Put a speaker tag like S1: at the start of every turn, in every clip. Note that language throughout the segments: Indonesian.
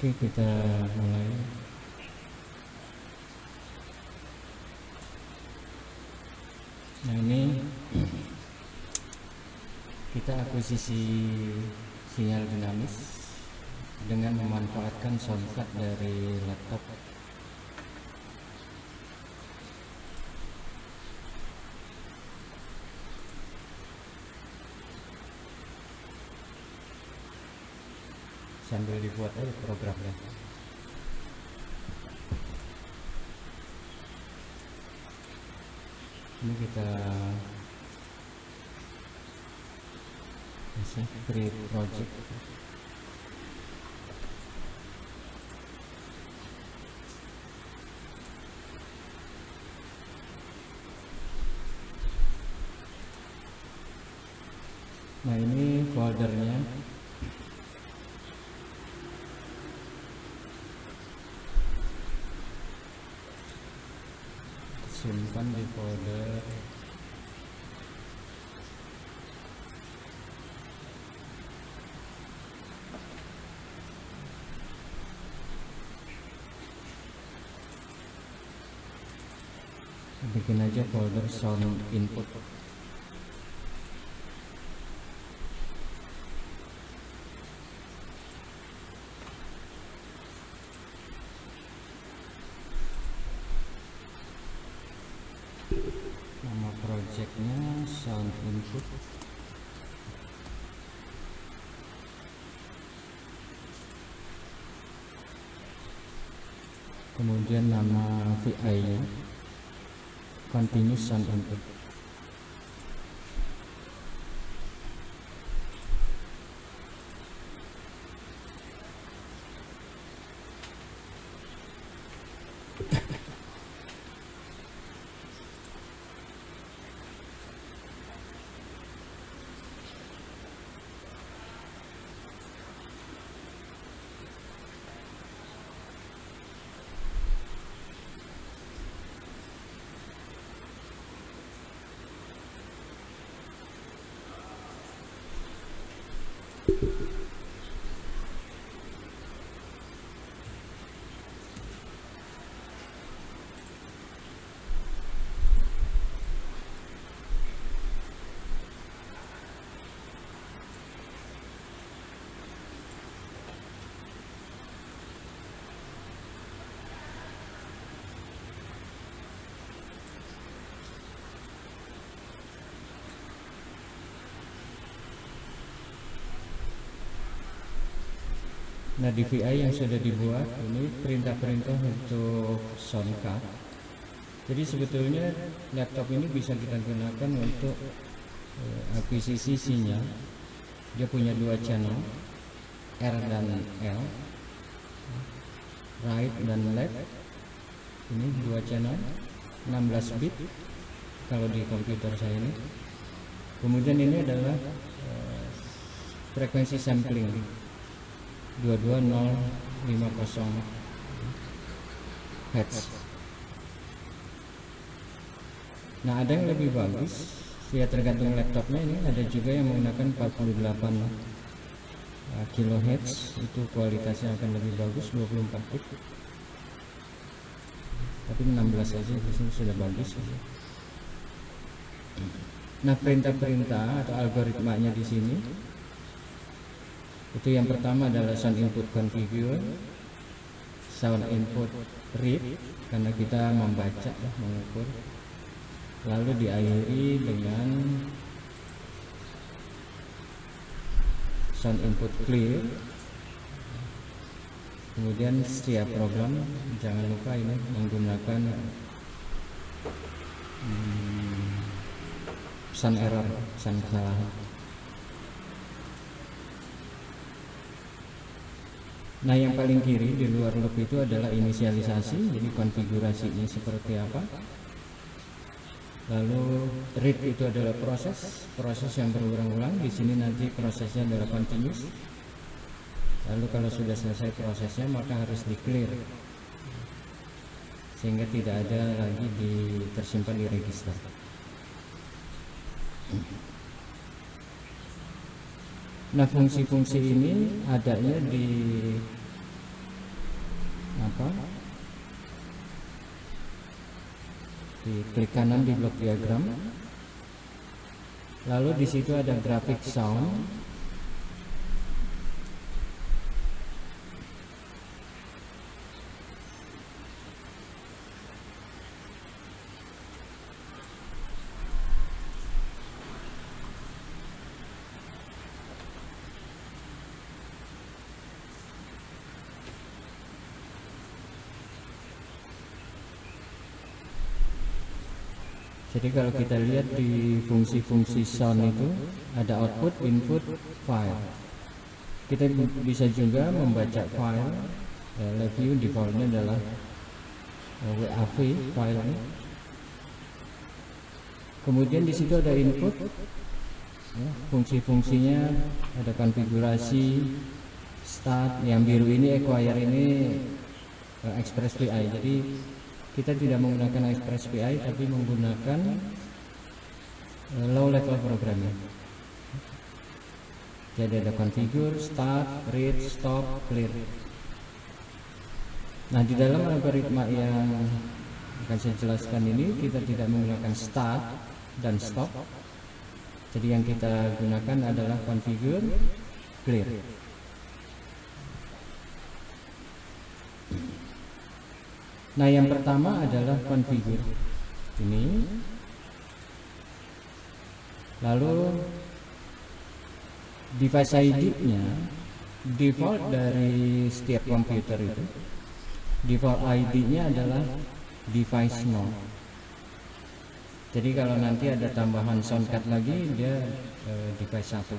S1: Oke, kita mulai. Nah, ini kita akuisisi sinyal dinamis dengan memanfaatkan soundcard dari laptop. Sambil dibuat aja programnya. Ini kita create project. Nah, ini foldernya. Simpan di folder bikin aja folder sound input. Nama projectnya sound input. Kemudian nama VI nya continuous sound input. Nah, di VI yang sudah dibuat ini perintah-perintah untuk soundcard. Jadi sebetulnya laptop ini bisa kita gunakan untuk akuisisi sinyal. Dia punya dua channel, R dan L, right dan left. Ini dua channel, 16 bit kalau di komputer saya ini. Kemudian ini adalah frekuensi sampling 22050 Hz. Nah, ada yang lebih bagus, ya tergantung laptopnya. Ini ada juga yang menggunakan 48 kHz, itu kualitasnya akan lebih bagus, 24 bit. Tapi 16 saja di sini sudah bagus. Nah, perintah-perintah atau algoritmanya di sini itu yang pertama adalah sound input configure, sound input read karena kita membaca, mengukur, lalu diakhiri dengan sound input clear. Kemudian setiap program jangan lupa ini menggunakan sound error, sound kesalahan. Nah, yang paling kiri di luar loop itu adalah inisialisasi, jadi konfigurasinya seperti apa. Lalu read itu adalah proses yang berulang-ulang. Di sini nanti prosesnya adalah continuous. Lalu kalau sudah selesai prosesnya maka harus di clear sehingga tidak ada lagi tersimpan di register. Nah, fungsi-fungsi ini adanya di maka klik kanan di blok diagram, lalu di situ ada grafik sound. Jadi kalau kita lihat di fungsi-fungsi sound itu ada output, input, file. Kita bisa juga membaca file. Live view defaultnya adalah WAV file ini. Kemudian di situ ada input. Fungsi-fungsinya ada konfigurasi, start. Yang biru ini acquire ini ExpressVI. Jadi kita tidak menggunakan ExpressVI tapi menggunakan low level programming. Jadi ada configure, start, read, stop, clear. Nah, di dalam algoritma yang akan saya jelaskan ini kita tidak menggunakan start dan stop. Jadi yang kita gunakan adalah configure, clear. Nah, yang pertama adalah configure ini. Lalu device ID-nya default dari setiap komputer itu. Default ID-nya adalah device node. Jadi kalau nanti ada tambahan soundcard lagi dia device 1.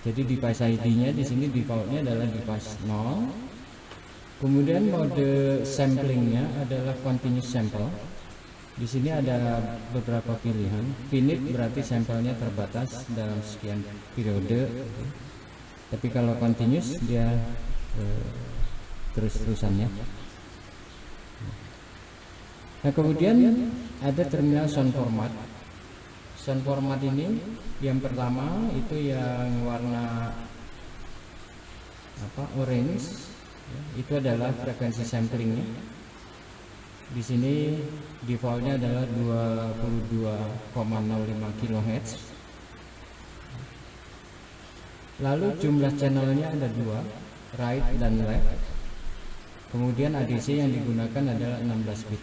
S1: Jadi device ID-nya di sini defaultnya adalah device 0. Kemudian mode samplingnya adalah continuous sample. Di sini ada beberapa pilihan. Finite berarti sampelnya terbatas dalam sekian periode. Tapi kalau continuous dia terus-terusannya. Nah, kemudian ada terminal sound format. Sound format ini yang pertama itu yang warna orange. Itu adalah frekuensi samplingnya. Di sini defaultnya adalah 22,05 kHz. Lalu jumlah channelnya ada 2, right dan left. Kemudian ADC yang digunakan adalah 16 bit.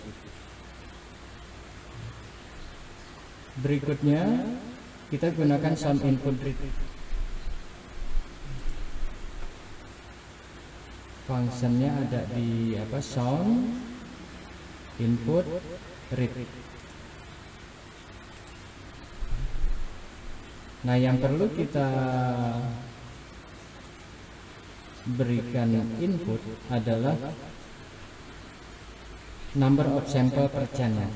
S1: Berikutnya kita gunakan sound input read. Fungsinya ada di sound input read. Nah, yang perlu kita berikan input adalah number of sample per channel.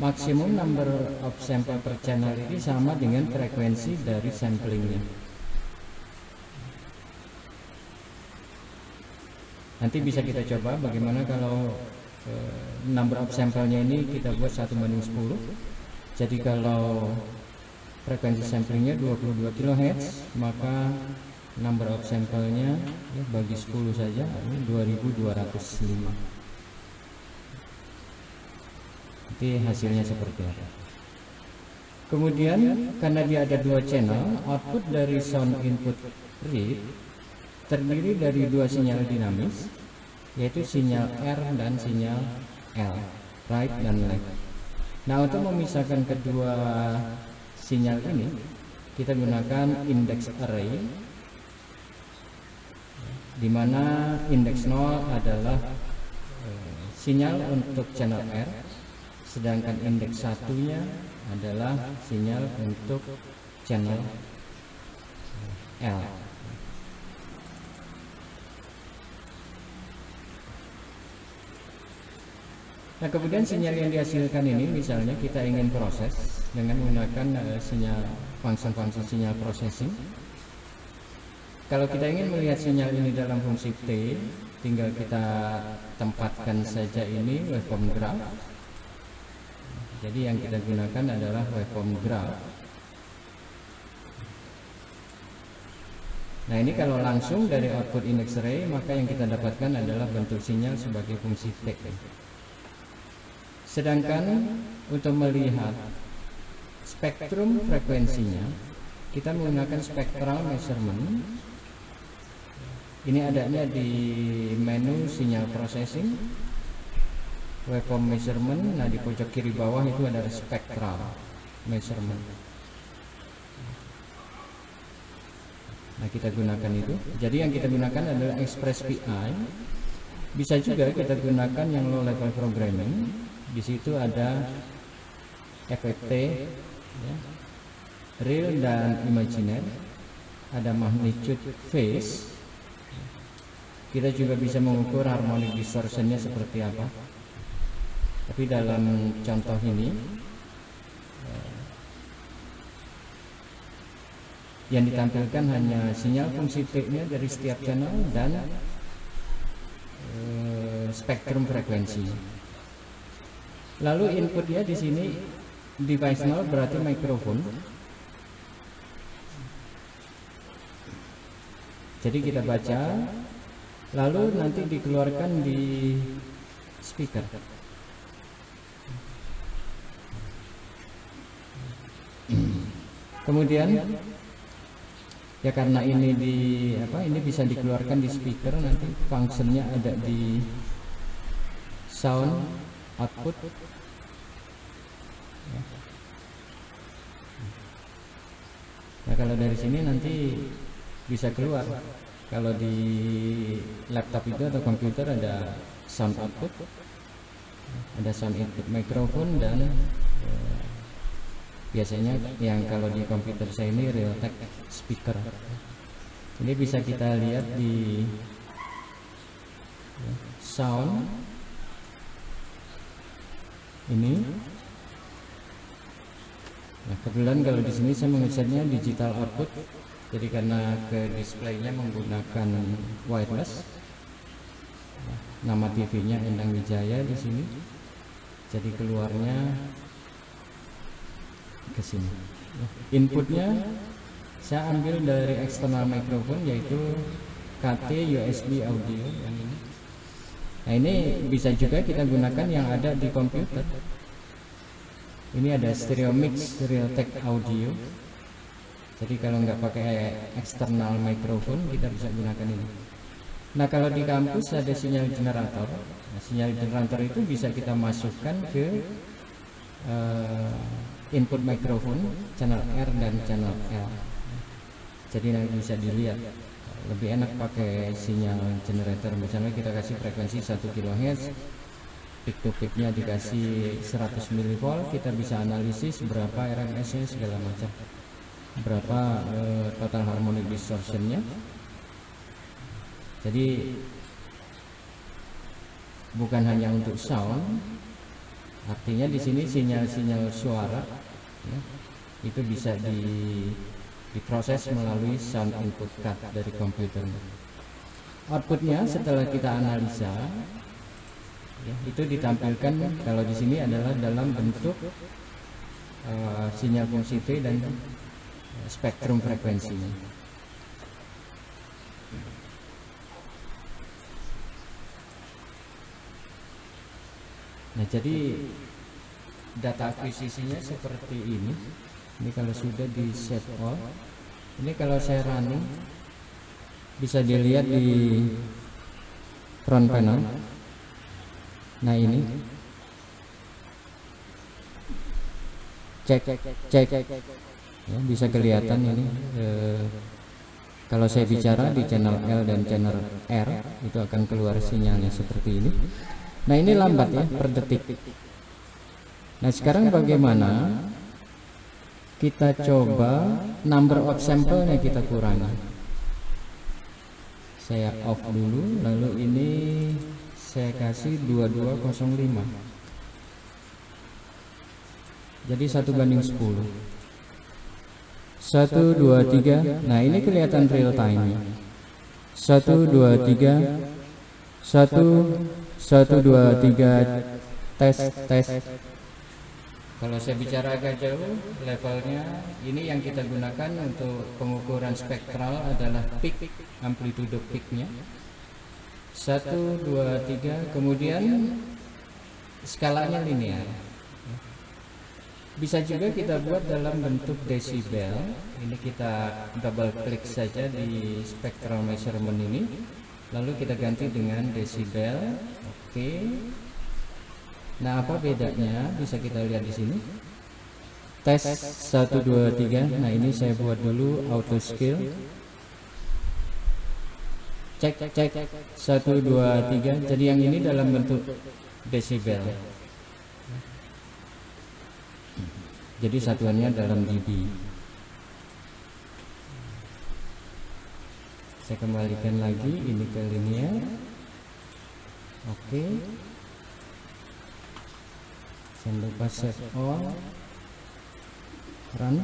S1: Maksimum number of sample per channel ini sama dengan frekuensi dari samplingnya. Nanti bisa kita coba bagaimana kalau number of sampelnya ini kita buat 1:10. Jadi kalau frekuensi samplingnya 22 kHz, maka number of sampelnya bagi 10 saja, ini 2205. Nanti hasilnya seperti apa. Kemudian karena dia ada 2 channel, output dari sound input read terdiri dari 2 sinyal dinamis, yaitu sinyal R dan sinyal L, right dan left. Nah, untuk memisahkan kedua sinyal ini kita gunakan index array, di mana index 0 adalah sinyal untuk channel R, sedangkan index 1-nya adalah sinyal untuk channel L. Nah, kemudian sinyal yang dihasilkan ini misalnya kita ingin proses dengan menggunakan sinyal fungsi sinyal processing. Kalau kita ingin melihat sinyal ini dalam fungsi T, tinggal kita tempatkan saja ini waveform graph. Jadi yang kita gunakan adalah waveform graph. Nah ini kalau langsung dari output in X-ray, maka yang kita dapatkan adalah bentuk sinyal sebagai fungsi T. Sedangkan untuk melihat spektrum frekuensinya, kita menggunakan spectral measurement. Ini adanya di menu sinyal processing, waveform measurement. Nah di pojok kiri bawah itu ada spectral measurement. Nah kita gunakan itu. Jadi yang kita gunakan adalah Express PI. Bisa juga kita gunakan yang low level programming. Di situ ada FFT, ya, real dan imaginer. Ada magnitude phase. Kita juga bisa mengukur harmonic distortionnya seperti apa. Tapi dalam contoh ini yang ditampilkan hanya sinyal fungsi T-nya dari setiap channel dan spektrum frekuensi. Lalu inputnya di sini device 0 berarti mikrofon. Jadi kita baca, lalu nanti dikeluarkan di speaker. Kemudian ya karena ini ini bisa dikeluarkan di speaker, nanti fungsinya ada di sound output. Nah kalau dari sini nanti bisa keluar. Kalau di laptop itu atau komputer ada sound output, ada sound input mikrofon, dan biasanya yang kalau di komputer saya ini Realtek speaker. Ini bisa kita lihat di sound ini. Nah kebetulan kalau di sini saya mengesetnya digital output. Jadi karena ke displaynya menggunakan wireless, nama TV-nya Endang Wijaya di sini. Jadi keluarnya ke sini. Inputnya saya ambil dari eksternal mikrofon, yaitu KT USB audio yang ini. Nah ini bisa juga kita gunakan yang ada di komputer. Ini ada stereo mix Realtek audio. Jadi kalau nggak pakai eksternal mikrofon, kita bisa gunakan ini. Nah kalau di kampus ada sinyal generator. Nah, sinyal generator itu bisa kita masukkan ke input mikrofon channel R dan channel L. Jadi nanti bisa dilihat. Lebih enak pakai sinyal generator. Misalnya kita kasih frekuensi 1 kHz, peak to peaknya dikasih 100 mV, kita bisa analisis berapa RMS nya segala macam, berapa total harmonic distortionnya. Jadi bukan hanya untuk sound, artinya di sini sinyal-sinyal suara ya, itu bisa diproses melalui sound input card dari komputer. Outputnya setelah kita analisa ya, itu ditampilkan kalau di sini adalah dalam bentuk sinyal fungsi T dan spektrum frekuensinya. Nah jadi data akuisisinya seperti ini. Ini kalau sudah di set all, ini kalau saya running bisa dilihat di front panel. Nah ini cek ya, bisa kelihatan ini kalau saya bicara di channel L dan channel R itu akan keluar sinyalnya seperti ini. Nah ini lambat ya per detik. Nah sekarang bagaimana kita coba number of sampelnya kita kurangi. Saya off dulu, lalu ini saya kasih 2205. Jadi 1:10. 1, 2, 3. Nah ini kelihatan real time. 1, 2, 3. 1, 1, 2, 3. Tes. Kalau saya bicara agak jauh levelnya, ini yang kita gunakan untuk pengukuran spektral adalah peak, amplitude peaknya 1, 2, 3, kemudian skalanya linear. Bisa juga kita buat dalam bentuk desibel. Ini kita double klik saja di spectral measurement ini, lalu kita ganti dengan desibel. Oke. Nah, apa bedanya? Bisa kita lihat di sini. Tes 1, 2, 3. Nah, ini saya buat dulu auto scale. Cek 1, 2, 3. Jadi yang ini dalam bentuk desibel. Jadi satuannya dalam dB. Saya kembalikan lagi ini ke linear. Oke. Jangan lupa save all, run.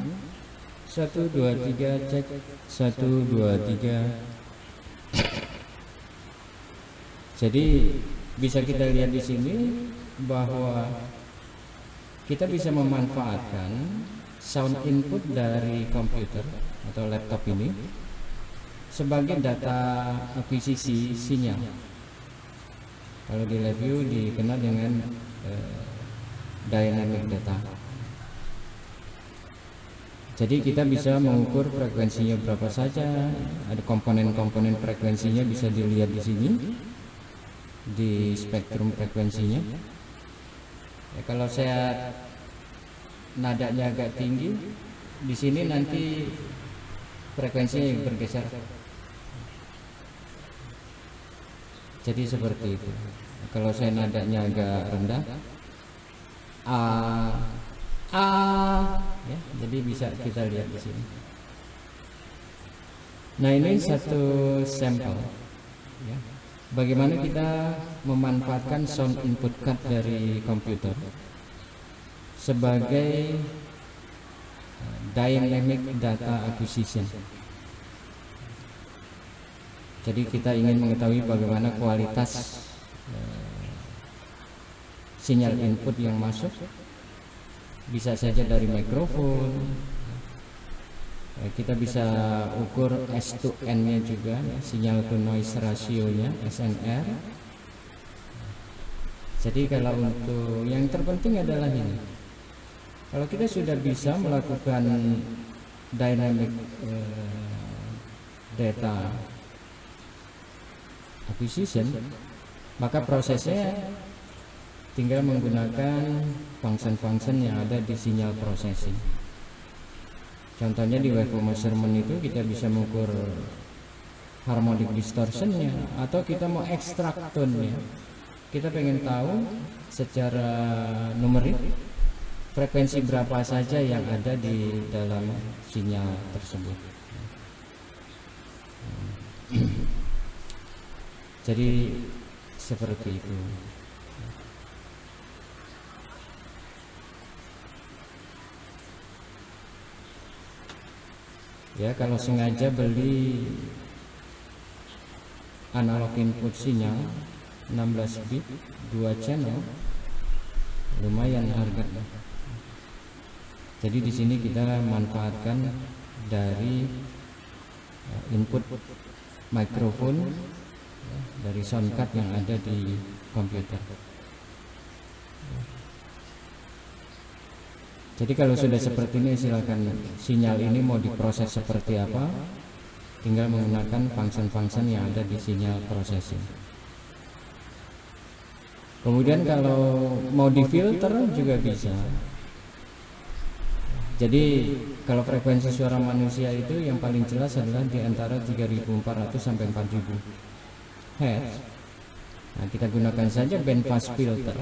S1: 1, 2, 3, cek 1, 2, 3. Jadi bisa kita lihat di sini bahwa kita bisa memanfaatkan sound input dari komputer atau laptop ini sebagai data akuisisi sinyal. Kalau di LabVIEW dikenal dengan dynamic data. Jadi kita bisa mengukur frekuensinya berapa saja. Ada komponen-komponen frekuensinya bisa dilihat di sini di spektrum frekuensinya. Ya, kalau saya nadanya agak tinggi, di sini nanti frekuensinya bergeser. Jadi seperti itu. Kalau saya nadanya agak rendah, ya, jadi bisa kita lihat di sini. Nah, ini satu sampel. Ya. Bagaimana kita memanfaatkan sound input card dari komputer sebagai dynamic data acquisition. Jadi kita ingin mengetahui bagaimana kualitas sinyal input yang masuk, bisa saja dari mikrofon. Kita bisa ukur S2N nya juga, sinyal to noise ratio nya, SNR. Jadi kalau untuk yang terpenting adalah ini, kalau kita sudah bisa melakukan dynamic data acquisition, maka prosesnya tinggal menggunakan function-function yang ada di sinyal processing. Contohnya di waveform measurement itu kita bisa mengukur harmonic distortionnya, atau kita mau ekstrak tone-nya. Kita pengen tahu secara numerik frekuensi berapa saja yang ada di dalam sinyal tersebut. Jadi seperti itu. Ya, kalau sengaja beli analog input sinyal 16 bit 2 channel, lumayan harganya. Jadi di sini kita manfaatkan dari input mikrofon dari sound card yang ada di komputer. Jadi kalau sudah seperti ini, silakan sinyal ini mau diproses seperti apa, tinggal menggunakan function-function yang ada di sinyal processing. Kemudian kalau mau difilter juga bisa. Jadi kalau frekuensi suara manusia itu yang paling jelas adalah di antara 3400 sampai 4000 Hz. Nah, kita gunakan saja bandpass filter.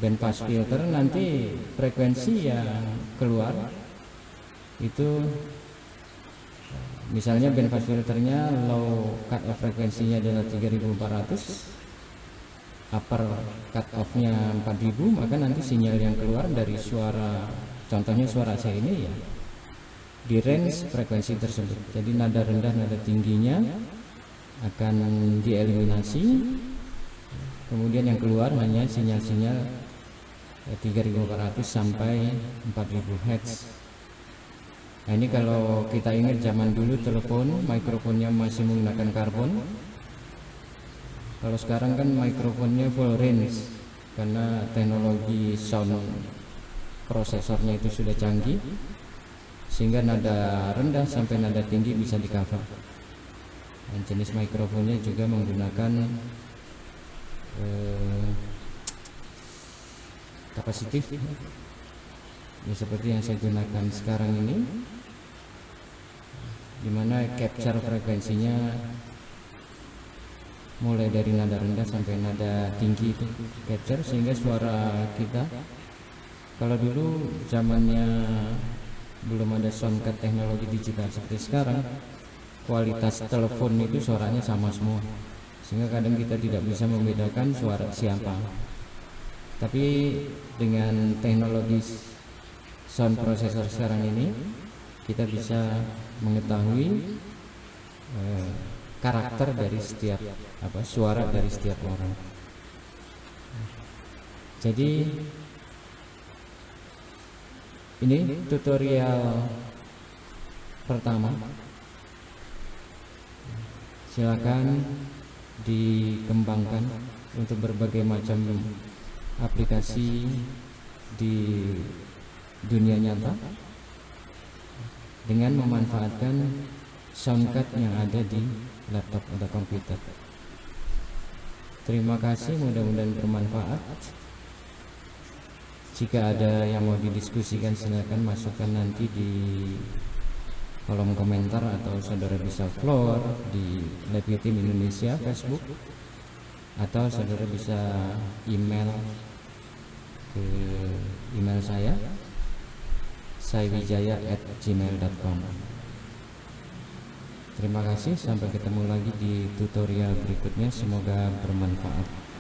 S1: Bandpass filter nanti frekuensi yang keluar itu, misalnya bandpass filternya low cut off frekuensinya adalah 3400, upper cut off-nya 4000, maka nanti sinyal yang keluar dari suara, contohnya suara saya ini ya, di range frekuensi tersebut. Jadi nada rendah, nada tingginya akan dieliminasi, kemudian yang keluar hanya sinyal-sinyal 3400 sampai 4000 Hz. Nah, ini kalau kita ingat zaman dulu telepon mikrofonnya masih menggunakan karbon. Kalau sekarang kan mikrofonnya full range karena teknologi sound prosesornya itu sudah canggih, sehingga nada rendah sampai nada tinggi bisa di cover. Dan jenis mikrofonnya juga menggunakan kapasitif, ya seperti yang saya gunakan sekarang ini, dimana capture frekuensinya mulai dari nada rendah sampai nada tinggi itu capture, sehingga suara kita, kalau dulu zamannya belum ada soundcard teknologi digital seperti sekarang, kualitas telepon itu suaranya sama semua, sehingga kadang kita tidak bisa membedakan suara siapa. Tapi dengan teknologi sound processor sekarang ini, kita bisa mengetahui karakter dari setiap suara dari setiap orang. Jadi ini tutorial pertama, silakan dikembangkan untuk berbagai macam aplikasi di dunia nyata dengan memanfaatkan soundcard yang ada di laptop atau komputer. Terima kasih, mudah-mudahan bermanfaat. Jika ada yang mau didiskusikan, silakan masukkan nanti di kolom komentar, atau saudara bisa floor di Live Team Indonesia Facebook, atau saudara bisa email ke email saya saiwijaya@gmail.com. Terima kasih, sampai ketemu lagi di tutorial berikutnya, semoga bermanfaat.